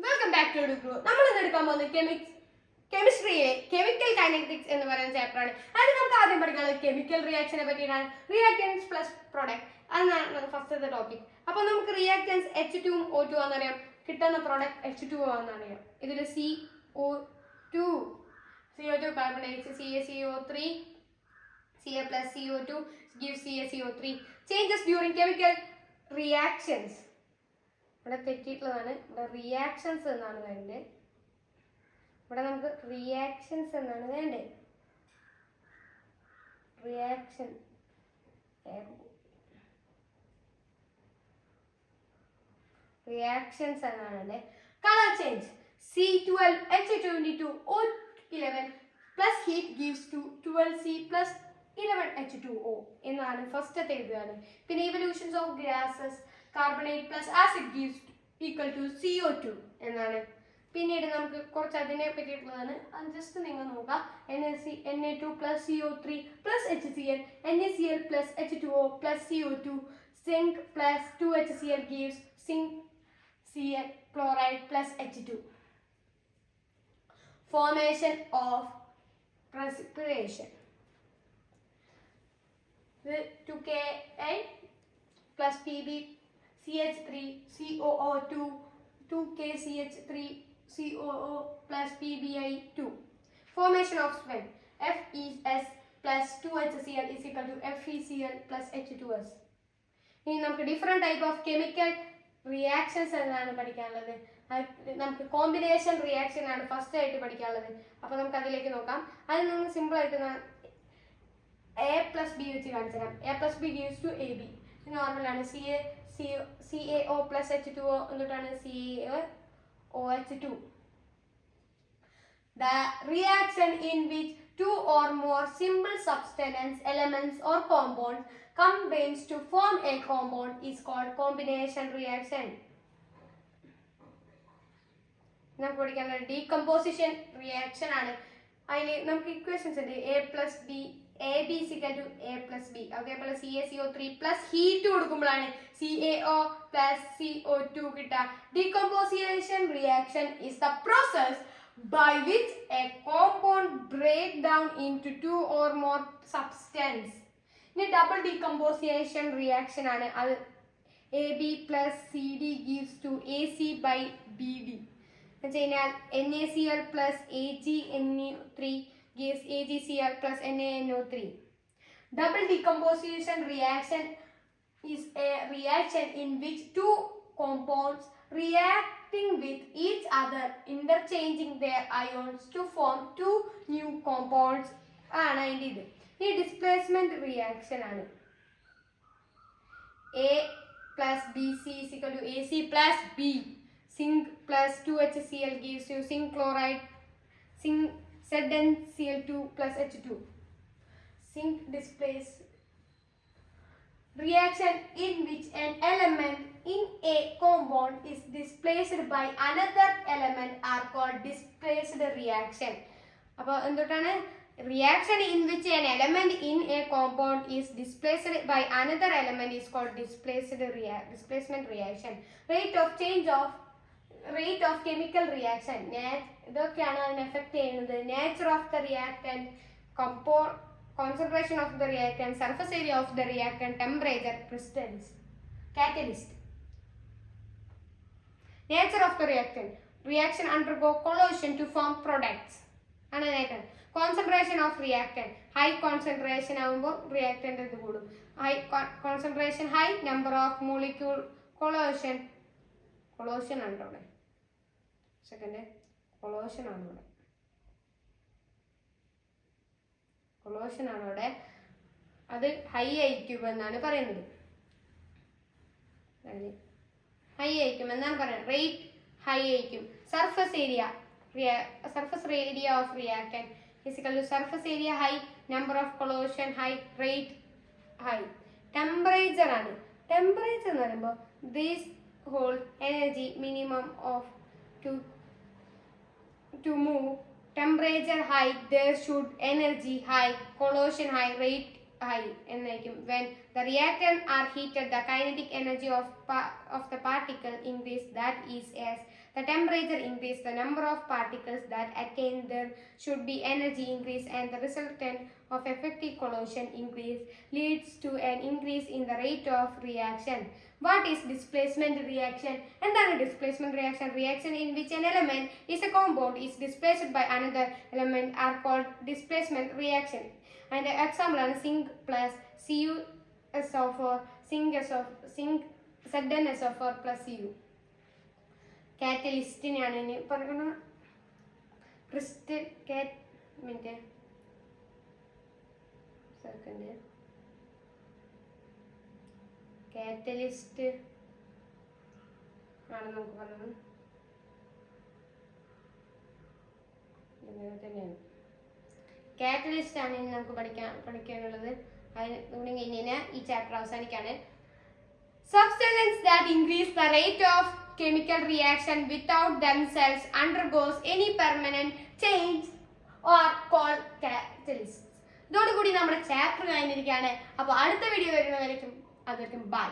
Welcome back to ഗ്രൂ. നമ്മൾ ഇന്ന് എടുക്കാൻ പോകുന്നത് കെമിസ്ട്രിയിലെ കെമിക്കൽ കൈനറ്റിക്സ് എന്ന് പറയുന്ന ചാപ്റ്ററാണ്. അതിന് നമുക്ക് ആദ്യം പഠിക്കാനുള്ളത് കെമിക്കൽ റിയാക്ഷനെ പറ്റിയിട്ടാണ്. റിയാക്റ്റൻസ് പ്ലസ് പ്രൊഡക്റ്റ് അതാണ് ഫസ്റ്റത്തെ ടോപ്പിക്. അപ്പോൾ നമുക്ക് റിയാക്റ്റൻസ് H2 O2 ആണെന്നറിയാം, കിട്ടുന്ന പ്രോഡക്റ്റ് H2O ആണെന്നറിയാം. ഇതിൽ CO2 carbonates CaCO3 Ca plus CO2 gives CaCO3. Changes during chemical reactions. ഇവിടെ തെറ്റിയിട്ടുള്ളതാണ്. ഇവിടെ റിയാക്ഷൻസ് എന്നാണ് വേണ്ടത്. ഇവിടെ നമുക്ക് റിയാക്ഷൻസ് എന്നാണ് വേണ്ടത്. റിയാക്ഷൻസ് എന്നാണ് വേണ്ടത്. Colour change C12H22O11 plus heat gives to 12C plus 11H2O എന്നാണ് ഫസ്റ്റത്തെ എഴുതുകയാണ്. പിന്നെ evolutions of gases carbonate plus acid gives equal to CO2 എന്നാണ്. പിന്നീട് നമുക്ക് കുറച്ച് അതിനെ പറ്റിയിട്ടുള്ളതാണ്. അത് ജസ്റ്റ് നിങ്ങൾ നോക്കാം. Na2 plus CO3 plus HCl NaCl plus H2O plus CO2 zinc plus 2HCl gives zinc Cl chloride plus H2. Formation of precipitation. 2Ka plus Pb CH3 COO2 2KCH3 COO plus PbI2. Formation of spin. FeS plus 2HCl is equal to FeCl plus H2S. ഇനി നമുക്ക് different type of chemical reactions എന്നാണ് പഠിക്കാനുള്ളത്. നമുക്ക് combination reaction ആണ് first ആയിട്ട് പഠിക്കാനുള്ളത്. അപ്പോൾ നമുക്ക് അതിലേക്ക് നോക്കാം. അതിൽ നമ്മൾ സിമ്പിൾ ആയിട്ട് A plus B വെച്ച് കാണിച്ചു തരാം. A plus B gives to AB. നോർമലാണ്. CaO plus H2O എന്നിട്ടാണ് CaOH2. The reaction in which two or more simple substance elements or compounds combines to form a compound is called combination reaction. നമുക്ക് പഠിക്കാനുള്ള decomposition reaction ആണ്. അതിൽ നമുക്ക് equations ഉണ്ട്. A plus B AB is equal to A plus B. അതേപോലെ CaCO3 plus heat കൊടുക്കുമ്പോഴാണ് CaO plus CO2 കിട്ടുക. Decomposition reaction is the process by which a compound break down into two or more substance. ഇനി double ഡീകമ്പോസിയേഷൻ reaction ആണ്. അത് AB plus CD gives to AC by BD. എന്ന് വെച്ച് കഴിഞ്ഞാൽ NaCl plus AgNO3 gives AgCl plus NaNO3. Double decomposition reaction is a reaction in which two compounds reacting with each other interchanging their ions to form two new compounds ആണ് അതിൻ്റെ ഇത്. ഈ displacement reaction ആണ്. A plus BC is equal to AC plus B. Zinc plus 2HCl gives you zinc chloride, ZnCl2 plus H2. Zinc displace reaction in which an element in a compound is displaced by another element are called displaced reaction. അപ്പോൾ എന്തുകൊണ്ടാണ് reaction in which an element in a compound is displaced by another element is called displacement reaction. Rate of chemical reaction. ഇതൊക്കെയാണ് അതിനെ effect ചെയ്യുന്നത്. Nature of the reactant, concentration of the reactant, surface area of the reactant, temperature, crystals, catalyst. Nature of the reactant. Reaction undergo collision to form products. Concentration of reactant. High concentration ആകുമ്പോൾ reactant ഇത് കൂടും. High concentration, high number of molecule collision ഉണ്ടോ അവിടെ? Second കൊളോഷൻ ആണ് ഇവിടെ. കൊളോഷൻ ആണ് അവിടെ. അത് ഹൈ ആയിരിക്കും എന്നാണ് പറയുന്നത്. ഹൈ ആയിരിക്കും എന്നാണ് പറയുന്നത്. റേറ്റ് ഹൈ ആയിരിക്കും. Surface area of reactant physical surface area high, number of കൊളോഷൻ high, rate high. Temperature ആണ്. ടെമ്പറേച്ചർ എന്ന് പറയുമ്പോൾ this hold energy minimum of to move. Temperature high, there should energy high, collision high, rate high എന്നായിരിക്കും. When the reactant are heated, the kinetic energy of the particle increase, that is as The temperature increase, the number of particles that attain there should be energy increase, and the resultant of effective collision increase leads to an increase in the rate of reaction. What is displacement reaction? എന്താണ് displacement reaction? Reaction in which an element is a compound is displaced by another element are called displacement reaction. And the example ആണ് zinc plus CuSO4, zinc ZnSO4 plus Cu. കാറ്റലിസ്റ്റിനെയാണ് ഇനി പറയുന്നത്. Crystal catalyst ആണ് നമുക്ക് പറയുന്നത്. തന്നെയാണ് catalyst ആണ് ഇനി നമുക്ക് പഠിക്കാനുള്ളത്. അതിന് കഴിഞ്ഞാൽ ഈ chapter അവസാനിക്കാണ്. Substances that increase the rate of chemical reaction without themselves undergoes any permanent change are called catalysts. ഇതോടുകൂടി നമ്മുടെ ചാപ്റ്റർ കഴിഞ്ഞിരിക്കുകയാണ്. അപ്പോൾ അടുത്ത വീഡിയോ വരുന്നവരേക്കും അതൊക്കെ ബൈ.